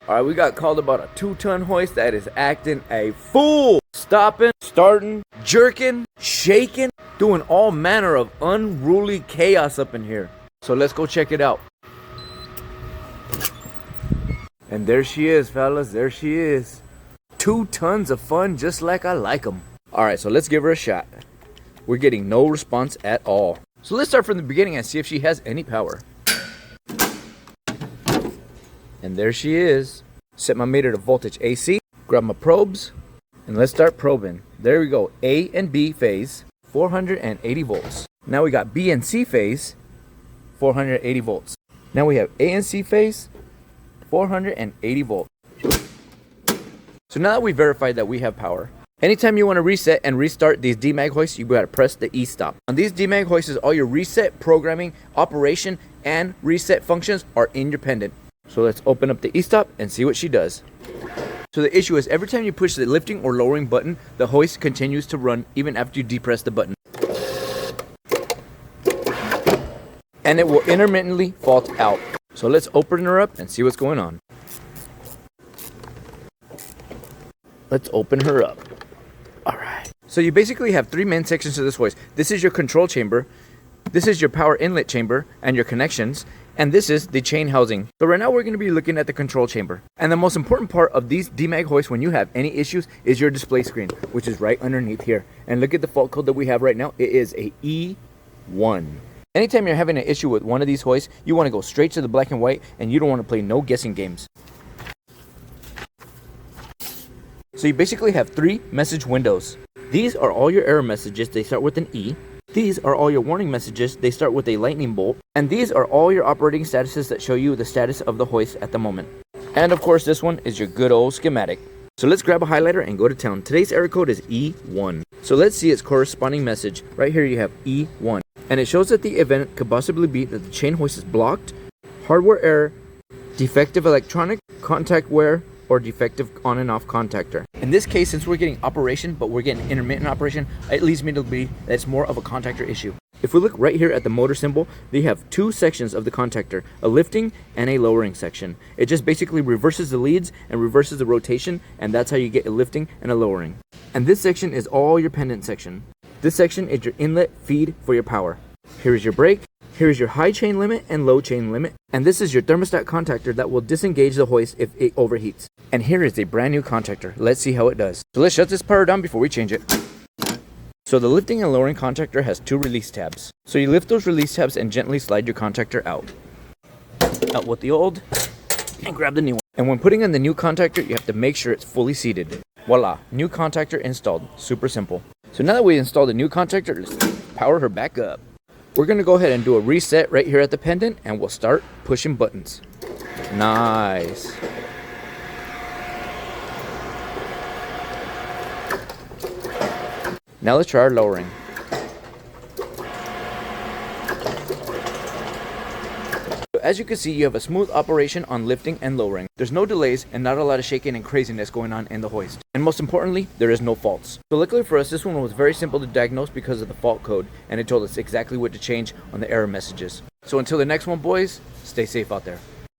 All right, we got called about a 2-ton hoist that is acting a fool. Stopping, starting, jerking, shaking, doing all manner of unruly chaos up in here. So let's go check it out. And there she is, fellas, there she is. 2 tons of fun, just like I like them. All right, so let's give her a shot. We're getting no response at all. So let's start from the beginning and see if she has any power. And there she is. Set my meter to voltage AC, grab my probes, and let's start probing. There we go, A and B phase, 480 volts. Now we got B and C phase, 480 volts. Now we have A and C phase, 480 volts. So now that we verified that we have power, anytime you want to reset and restart these DMAG hoists, you gotta press the E stop. On these DMAG hoists, all your reset, programming, operation, and reset functions are in your pendant. So let's open up the E stop and see what she does. So the issue is every time you push the lifting or lowering button, the hoist continues to run even after you depress the button. And it will intermittently fault out. So let's open her up and see what's going on. Let's open her up. All right. So you basically have 3 main sections to this hoist. This is your control chamber, this is your power inlet chamber and your connections, and this is the chain housing. So right now we're going to be looking at the control chamber. And the most important part of these DMAG hoists when you have any issues is your display screen, which is right underneath here. And look at the fault code that we have right now. It is a E1. Anytime you're having an issue with one of these hoists, you want to go straight to the black and white, and you don't want to play no guessing games. So you basically have 3 message windows. These are all your error messages. They start with an E. These are all your warning messages. They start with a lightning bolt. And these are all your operating statuses that show you the status of the hoist at the moment. And of course, this one is your good old schematic. So let's grab a highlighter and go to town. Today's error code is E1. So let's see its corresponding message. Right here you have E1. And it shows that the event could possibly be that the chain hoist is blocked, hardware error, defective electronic, contact wear, or defective on and off contactor. In this case, since we're getting operation, but we're getting intermittent operation, it leads me to believe that it's more of a contactor issue. If we look right here at the motor symbol, they have 2 sections of the contactor, a lifting and a lowering section. It just basically reverses the leads and reverses the rotation, and that's how you get a lifting and a lowering. And this section is all your pendant section. This section is your inlet feed for your power. Here is your brake. Here is your high chain limit and low chain limit. And this is your thermostat contactor that will disengage the hoist if it overheats. And here is a brand new contactor. Let's see how it does. So let's shut this power down before we change it. So the lifting and lowering contactor has 2 release tabs. So you lift those release tabs and gently slide your contactor out. Out with the old and grab the new one. And when putting in the new contactor, you have to make sure it's fully seated. Voila, new contactor installed. Super simple. So now that we installed the new contactor, let's power her back up. We're going to go ahead and do a reset right here at the pendant, and we'll start pushing buttons. Nice. Now let's try our lowering. So as you can see, you have a smooth operation on lifting and lowering. There's no delays and not a lot of shaking and craziness going on in the hoist. And most importantly, there is no faults. So luckily for us, this one was very simple to diagnose because of the fault code, and it told us exactly what to change on the error messages. So until the next one, boys, stay safe out there.